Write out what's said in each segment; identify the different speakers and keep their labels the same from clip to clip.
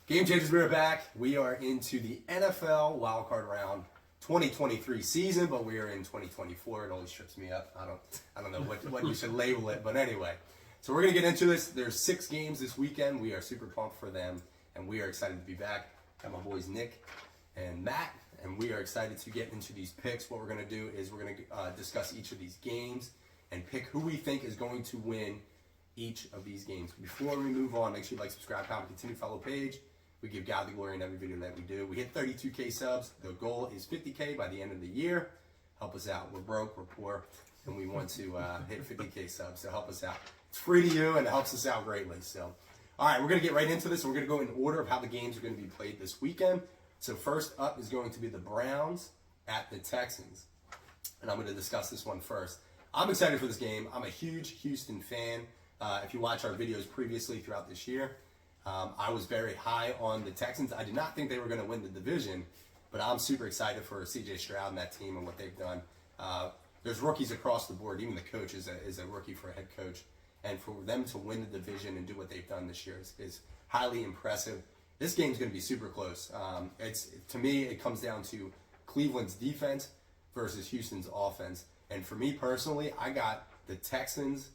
Speaker 1: Game Changers, we're back. We are into the NFL wildcard round 2023 season, but we are in 2024. It always trips me up. I don't know what you should label it, but anyway. So we're going to get into this. There's 6 games this weekend. We are super pumped for them, and we are excited to be back. Got my boys Nick and Matt, and we are excited to get into these picks. What we're going to do is we're going to discuss each of these games and pick who we think is going to win each of these games. Before we move on, make sure you like, subscribe, comment, continue, follow page. We give God the glory in every video that we do. We hit 32K subs. The goal is 50K by the end of the year. Help us out. We're broke, we're poor, and we want to hit 50K subs, so help us out. It's free to you, and it helps us out greatly. So, all right, we're going to get right into this. We're going to go in order of how the games are going to be played this weekend. So first up is going to be the Browns at the Texans, and I'm going to discuss this one first. I'm excited for this game. I'm a huge Houston fan. If you watch our videos previously throughout this year, I was very high on the Texans. I did not think they were going to win the division, but I'm super excited for C.J. Stroud and that team and what they've done. There's rookies across the board. Even the coach is a rookie for a head coach. And for them to win the division and do what they've done this year is highly impressive. This game's going to be super close. To me, it comes down to Cleveland's defense versus Houston's offense. And for me personally, I got the Texans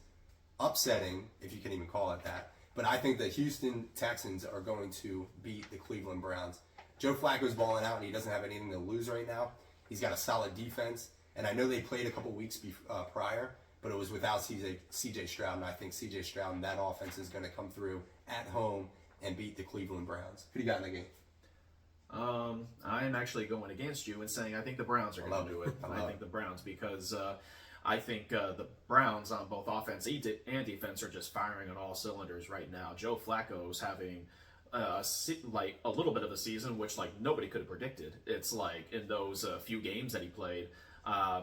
Speaker 1: upsetting, if you can even call it that. But I think the Houston Texans are going to beat the Cleveland Browns. Joe Flacco's balling out, and he doesn't have anything to lose right now. He's got a solid defense. And I know they played a couple weeks prior, but it was without C.J. Stroud. And I think C.J. Stroud and that offense is going to come through at home and beat the Cleveland Browns. Who do you got in the game?
Speaker 2: I'm actually going against you and saying I think the Browns are going to do it. I think the Browns because I think the Browns on both offense and defense are just firing on all cylinders right now. Joe Flacco's having like a little bit of a season, which like nobody could have predicted. It's like in those few games that he played,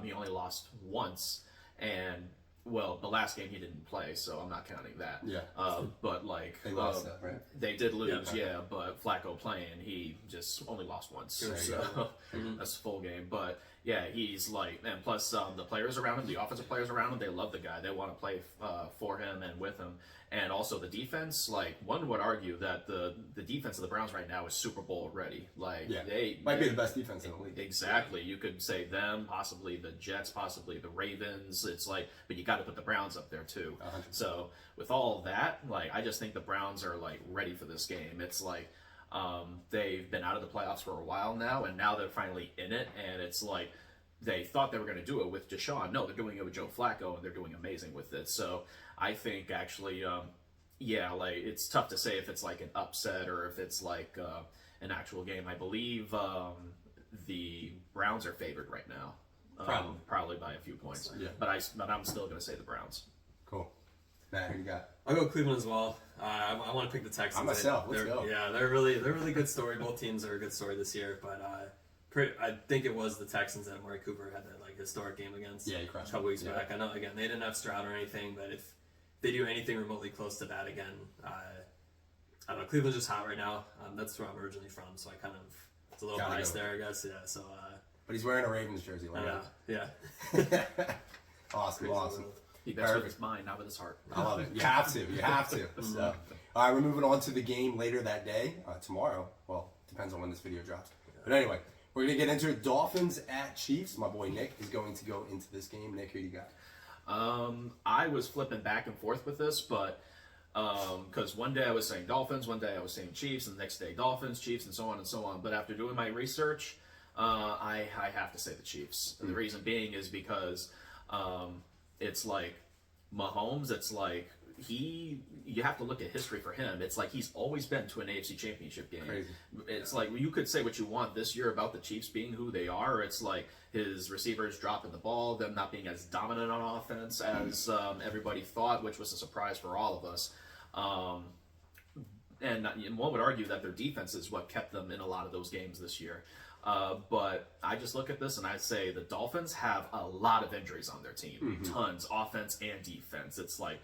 Speaker 2: he only lost once, and well, the last game he didn't play, so I'm not counting that.
Speaker 1: Yeah.
Speaker 2: But like
Speaker 1: they lost that, right?
Speaker 2: They did lose, yeah. But Flacco playing, he just only lost once, so that's a full game. But yeah, he's like, and plus the players around him, the offensive players around him, they love the guy. They want to play for him and with him. And also the defense, like one would argue that the defense of the Browns right now is Super Bowl ready. Like they
Speaker 1: might be the best defense in the league.
Speaker 2: Exactly. You could say them, possibly the Jets, possibly the Ravens. It's like, but you got to put the Browns up there too.
Speaker 1: 100%.
Speaker 2: So with all of that, like I just think the Browns are like ready for this game. It's like they've been out of the playoffs for a while now, and now they're finally in it, and it's like they thought they were going to do it with Deshaun. No, they're doing it with Joe Flacco, and they're doing amazing with it. So I think actually, like it's tough to say if it's like an upset or if it's like an actual game. I believe the Browns are favored right now, probably by a few points.
Speaker 1: Yeah.
Speaker 2: But I'm still going to say the Browns.
Speaker 1: Cool. Matt, who you got?
Speaker 3: I'll go Cleveland as well. I want to pick the Texans.
Speaker 1: I myself. Let's go.
Speaker 3: Yeah, they're a really good story. Both teams are a good story this year, but I think it was the Texans that Amari Cooper had that like historic game against.
Speaker 1: Yeah, he crushed
Speaker 3: a couple weeks back. I know again they didn't have Stroud or anything, but if they do anything remotely close to that again, I don't know. Cleveland's just hot right now. That's where I'm originally from, so I kind of it's a little biased there, I guess. Yeah. So.
Speaker 1: But he's wearing a Ravens jersey.
Speaker 3: Yeah.
Speaker 1: Awesome.
Speaker 2: He bets with his mind, not with his heart.
Speaker 1: I love it. You have to. So, all right, we're moving on to the game later that day, tomorrow. Well, depends on when this video drops. But anyway, we're going to get into it. Dolphins at Chiefs. My boy Nick is going to go into this game. Nick, who you got?
Speaker 2: I was flipping back and forth with this, but because one day I was saying Dolphins, one day I was saying Chiefs, and the next day Dolphins, Chiefs, and so on and so on. But after doing my research, I have to say the Chiefs. And the reason being is because it's like Mahomes, it's like you have to look at history for him. It's like he's always been to an AFC Championship game.
Speaker 1: Crazy.
Speaker 2: It's like you could say what you want this year about the Chiefs being who they are. It's like his receivers dropping the ball, them not being as dominant on offense as everybody thought, which was a surprise for all of us. And one would argue that their defense is what kept them in a lot of those games this year. But I just look at this and I say the Dolphins have a lot of injuries on their team. Tons, offense and defense. It's like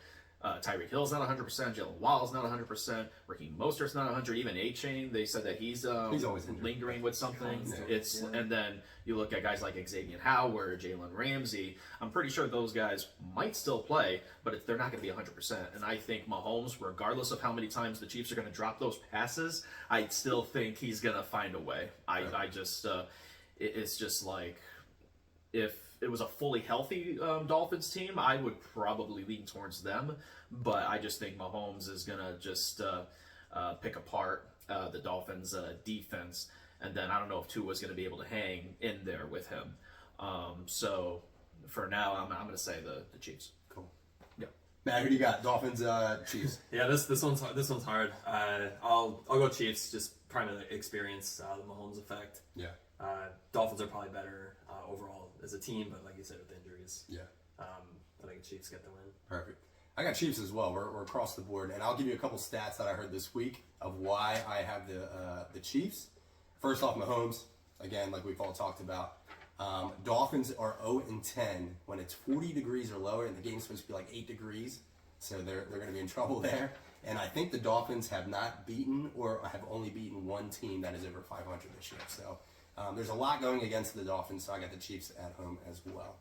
Speaker 2: Tyreek Hill's not 100%. Jalen Waddle's not 100%. Raheem Mostert's not 100. Even A-Chain, they said that he's
Speaker 1: always injured.
Speaker 2: lingering with something.
Speaker 3: Yeah.
Speaker 2: And then you look at guys like Xavier Howard, Jalen Ramsey. I'm pretty sure those guys might still play, but they're not going to be 100%. And I think Mahomes, regardless of how many times the Chiefs are going to drop those passes, I still think he's going to find a way. I just, it's just like, if it was a fully healthy Dolphins team, I would probably lean towards them. But I just think Mahomes is going to just pick apart the Dolphins' defense. And then I don't know if Tua's going to be able to hang in there with him. So for now, I'm going to say the Chiefs.
Speaker 1: Cool.
Speaker 2: Yeah.
Speaker 1: Matt, who do you got? Dolphins, Chiefs.
Speaker 3: Yeah, this one's hard. I'll go Chiefs, just primarily experience, the Mahomes effect.
Speaker 1: Yeah.
Speaker 3: Dolphins are probably better overall as a team, but like you said, with injuries,
Speaker 1: Yeah.
Speaker 3: I think the Chiefs get the win.
Speaker 1: Perfect. I got Chiefs as well. We're across the board, and I'll give you a couple stats that I heard this week of why I have the Chiefs. First off, Mahomes. Again, like we've all talked about. Dolphins are 0-10 when it's 40 degrees or lower, and the game's supposed to be like 8 degrees, so they're going to be in trouble there. And I think the Dolphins have not beaten or have only beaten one team that is over 500 this year. So there's a lot going against the Dolphins, so I got the Chiefs at home as well.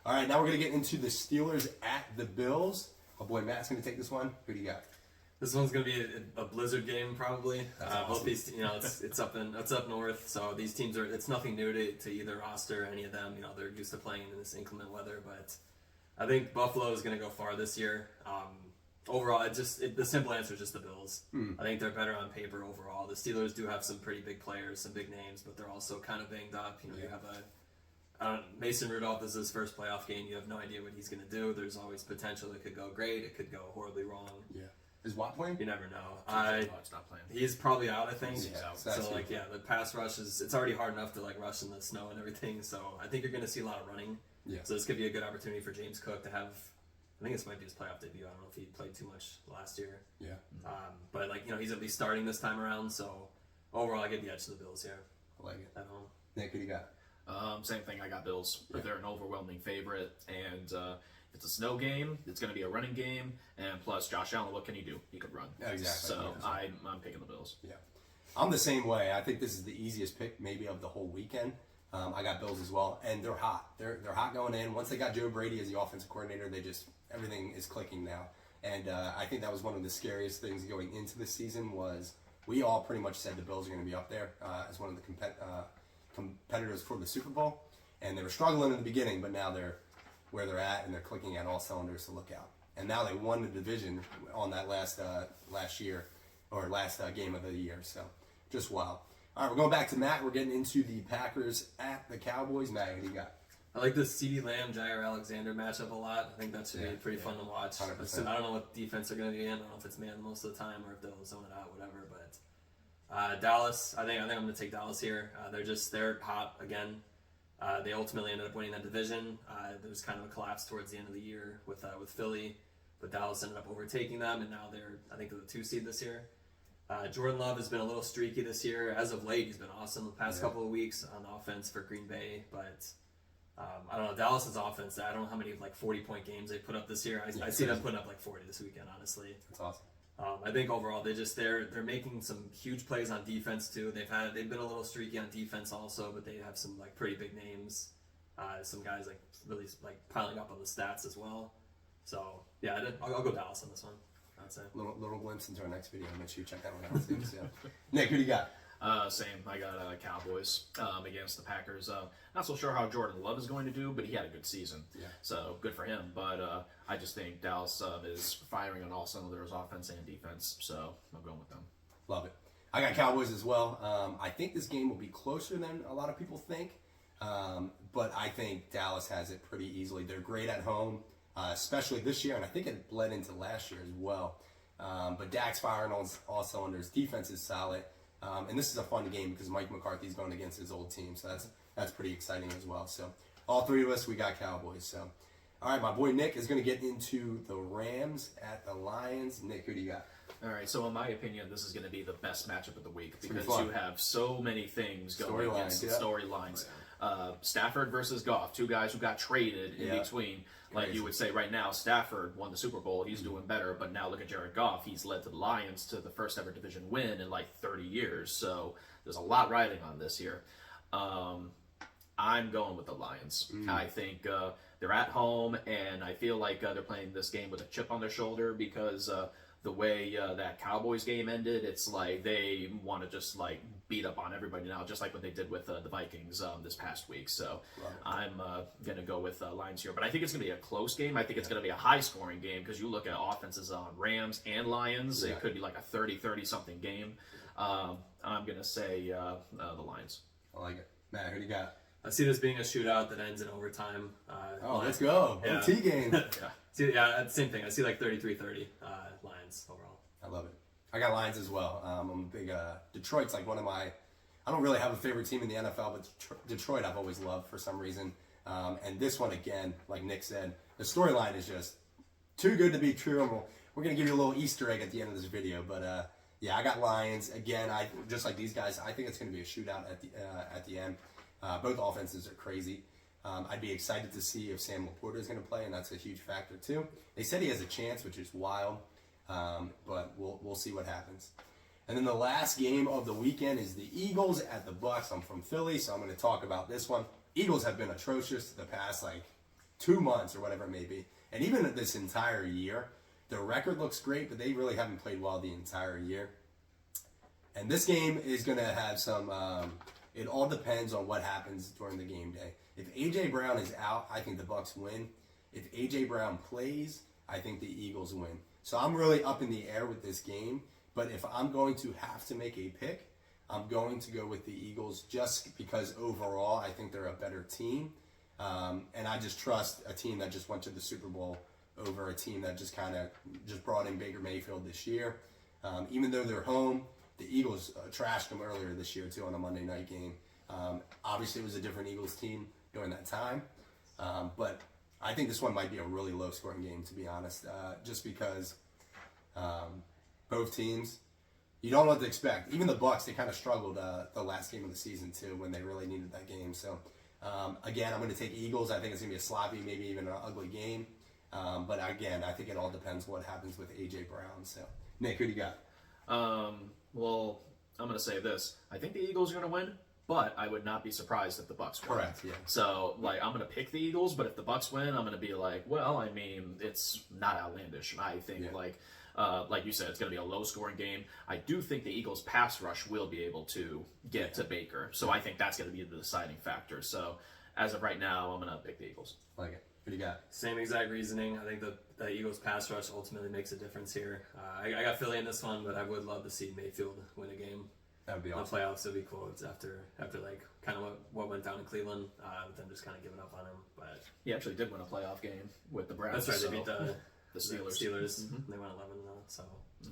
Speaker 1: All right, now we're going to get into the Steelers at the Bills. My boy Matt's going to take this one. Who do you got?
Speaker 3: This one's gonna be a blizzard game probably.
Speaker 1: Awesome.
Speaker 3: Both these, it's up north, so these teams are. It's nothing new to either roster or any of them. They're used to playing in this inclement weather. But I think Buffalo is gonna go far this year. Overall, the simple answer is just the Bills. I think they're better on paper overall. The Steelers do have some pretty big players, some big names, but they're also kind of banged up. You have Mason Rudolph is his first playoff game. You have no idea what he's gonna do. There's always potential. It could go great. It could go horribly wrong.
Speaker 1: Yeah. Is Watt playing?
Speaker 3: You never know.
Speaker 2: Watt's not playing.
Speaker 3: He's probably out, I think.
Speaker 1: Yeah,
Speaker 3: So the pass rush it's already hard enough to rush in the snow and everything. So I think you're going to see a lot of running.
Speaker 1: Yeah.
Speaker 3: So this could be a good opportunity for James Cook to have. I think this might be his playoff debut. I don't know if he played too much last year.
Speaker 1: Yeah.
Speaker 3: But he's at least starting this time around. So overall, I get the edge to the Bills here.
Speaker 1: I like it.
Speaker 3: At home.
Speaker 1: Nick, who do you got?
Speaker 2: Same thing. I got Bills.
Speaker 1: Yeah.
Speaker 2: They're an overwhelming favorite, and if it's a snow game, it's going to be a running game, and plus Josh Allen, what can he do? He could run.
Speaker 1: Exactly.
Speaker 2: So
Speaker 1: Yeah.
Speaker 2: I'm picking the Bills.
Speaker 1: Yeah. I'm the same way. I think this is the easiest pick maybe of the whole weekend. I got Bills as well, and they're hot. They're hot going in. Once they got Joe Brady as the offensive coordinator, everything is clicking now. And I think that was one of the scariest things going into the season was we all pretty much said the Bills are going to be up there as one of the competitors for the Super Bowl. And they were struggling in the beginning, but now they're where they're at, and they're clicking at all cylinders to look out. And now they won the division on that last game of the year. So just wild. All right, we're going back to Matt. We're getting into the Packers at the Cowboys. Matt, what do you got?
Speaker 3: I like the CeeDee Lamb, Jair Alexander matchup a lot. I think that should be pretty fun to watch.
Speaker 1: 100%.
Speaker 3: I don't know what defense they're going to be in. I don't know if it's man most of the time or if they'll zone it out, whatever. But Dallas, I think I'm going to take Dallas here. They're hot again. They ultimately ended up winning that division. There was kind of a collapse towards the end of the year with Philly, but Dallas ended up overtaking them, and now I think they're the 2 seed this year. Jordan Love has been a little streaky this year. As of late, he's been awesome the past couple of weeks on offense for Green Bay, but I don't know. Dallas's offense, I don't know how many 40-point games they put up this year. I see them putting up 40 this weekend, honestly.
Speaker 1: That's awesome.
Speaker 3: I think overall they're making some huge plays on defense too. They've been a little streaky on defense also, but they have some pretty big names. Some guys really piling up on the stats as well. So yeah, I'll go Dallas on this one. I'd say
Speaker 1: Little glimpse into our next video. Make sure you check that one out too. So. Nick, who do you got?
Speaker 2: Same. I got Cowboys against the Packers. Not so sure how Jordan Love is going to do, but he had a good season. Yeah. So good for him. But I just think Dallas is firing on all cylinders, offense and defense. So I'm going with them.
Speaker 1: Love it. I got Cowboys as well. I think this game will be closer than a lot of people think. But I think Dallas has it pretty easily. They're great at home, especially this year, and I think it bled into last year as well. But Dak's firing on all cylinders. Defense is solid. And this is a fun game because Mike McCarthy's going against his old team, so that's pretty exciting as well. So all three of us, we got Cowboys. So all right, my boy Nick is going to get into the Rams at the Lions. Nick, who do you got?
Speaker 2: All right, so in my opinion, this is going to be the best matchup of the week because you have so many things going against storylines. Stafford versus Goff, two guys who got traded in between. Like
Speaker 1: Crazy.
Speaker 2: you would say right now, Stafford won the Super Bowl. He's doing better. But now look at Jared Goff. He's led the Lions to the first ever division win in like 30 years. So there's a lot riding on this here. I'm going with the Lions. I think they're at home, and I feel like they're playing this game with a chip on their shoulder because the way that Cowboys game ended, it's like they want to just like beat up on everybody now, just like what they did with the Vikings this past week. So I'm going to go with Lions here. But I think it's going to be a close game. I think it's going to be a high-scoring game because you look at offenses on Rams and Lions. It could be like a 30-something game. I'm going to say the Lions.
Speaker 1: I like it. Matt, who do you got?
Speaker 3: I see this being a shootout that ends in overtime.
Speaker 1: Let's go.
Speaker 3: Yeah.
Speaker 1: OT game.
Speaker 3: Same thing. I see like 33-30 Lions overall.
Speaker 1: I love it. I got Lions as well. I'm a big Detroit's like one of my. I don't really have a favorite team in the NFL, but Detroit I've always loved for some reason. And this one again, like Nick said, the storyline is just too good to be true. And we're gonna give you a little Easter egg at the end of this video, but yeah, I got Lions again. I just like these guys. I think it's gonna be a shootout at the end. Both offenses are crazy. I'd be excited to see if Sam Laporta is going to play, and that's a huge factor too. They said he has a chance, which is wild, but we'll see what happens. And then the last game of the weekend is the Eagles at the Bucs. I'm from Philly, so I'm going to talk about this one. Eagles have been atrocious the past like 2 months or whatever it may be, and even this entire year. Their record looks great, but they really haven't played well the entire year. And this game is going to have some. It all depends on what happens during the game day. If A.J. Brown is out, I think the Bucs win. If A.J. Brown plays, I think the Eagles win. So I'm really up in the air with this game. But if I'm going to have to make a pick, I'm going to go with the Eagles just because overall I think they're a better team. And I just trust a team that just went to the Super Bowl over a team that just kind of just brought in Baker Mayfield this year. Even though they're home, the Eagles trashed them earlier this year, too, on a Monday night game. Obviously, it was a different Eagles team during that time. But I think this one might be a really low-scoring game, to be honest, just because both teams, you don't know what to expect. Even the Bucs, they kind of struggled the last game of the season, too, when they really needed that game. So, again, I'm going to take Eagles. I think it's going to be a sloppy, maybe even an ugly game. But, again, I think it all depends what happens with A.J. Brown. So, Nick, who do you got?
Speaker 2: Well, I'm going to say this. I think the Eagles are going to win, but I would not be surprised if the Bucs win.
Speaker 1: Correct, yeah.
Speaker 2: So, like, I'm going to pick the Eagles, but if the Bucs win, I'm going to be like, well, I mean, it's not outlandish. I think, like you said, it's going to be a low-scoring game. I do think the Eagles' pass rush will be able to get to Baker, so I think that's going to be the deciding factor. So, as of right now, I'm going to pick the Eagles.
Speaker 1: Like it. What do you got?
Speaker 3: Same exact reasoning. I think the Eagles pass rush ultimately makes a difference here. I got Philly in this one, but I would love to see Mayfield win a game.
Speaker 1: That would be
Speaker 3: The
Speaker 1: awesome.
Speaker 3: playoffs would be cool. It's after like kind of what went down in Cleveland, with them just kind of giving up on him. But
Speaker 2: He actually did win a playoff game with the Browns.
Speaker 3: that's right.
Speaker 2: So
Speaker 3: They beat
Speaker 2: the Steelers.
Speaker 3: They went 11-0. So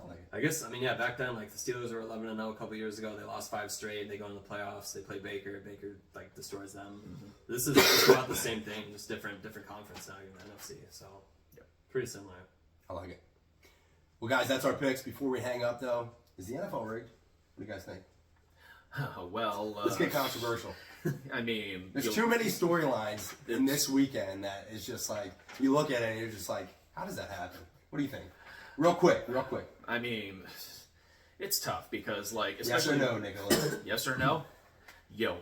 Speaker 1: I like it.
Speaker 3: I guess back then like the Steelers were 11-0 a couple years ago. They lost 5 straight. They go into the playoffs. They play Baker. Baker like destroys them. This is about the same thing, just different conference now. You're in the NFC, so pretty similar.
Speaker 1: I like it. Well, guys, that's our picks. Before we hang up, though, is the NFL rigged? What do you guys think?
Speaker 2: Well,
Speaker 1: Let's get controversial.
Speaker 2: I mean,
Speaker 1: There's too many storylines in this weekend that is just like, you look at it and you're just like, how does that happen? What do you think? Real quick.
Speaker 2: I mean, it's tough because, like,
Speaker 1: Yes or
Speaker 2: especially
Speaker 1: no, Nicholas?
Speaker 2: yes or no, yo,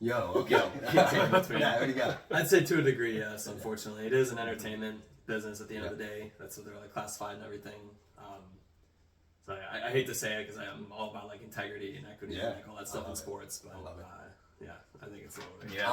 Speaker 1: Okay.
Speaker 3: Can't go between.
Speaker 1: Yeah, what do you got?
Speaker 3: I'd say to a degree, yes. Unfortunately, it is an entertainment business at the end of the day. That's what they're like classified and everything. So I hate to say it because I'm all about like integrity and equity and like all that stuff in sports. But
Speaker 1: I love it.
Speaker 3: yeah, I think it's a little bit.
Speaker 2: yeah.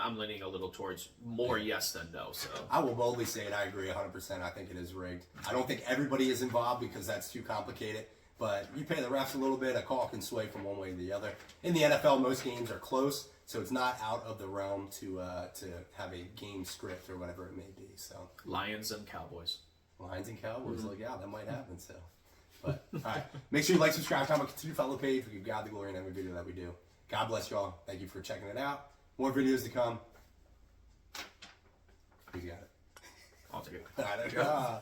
Speaker 2: I'm leaning a little towards more yes than no. So
Speaker 1: I will boldly say it. I agree 100%. I think it is rigged. I don't think everybody is involved because that's too complicated. But you pay the refs a little bit. A call can sway from one way to the other. In the NFL, most games are close, so it's not out of the realm to have a game script or whatever it may be. So
Speaker 2: Lions and Cowboys.
Speaker 1: Lions and Cowboys, like, yeah, that might happen. So, but all right, make sure you like, subscribe, comment, continue to follow the page. We give God the glory in every video that we do. God bless you all. Thank you for checking it out. More videos to come. Who's got it?
Speaker 2: I'll take it.
Speaker 1: All right, there you go.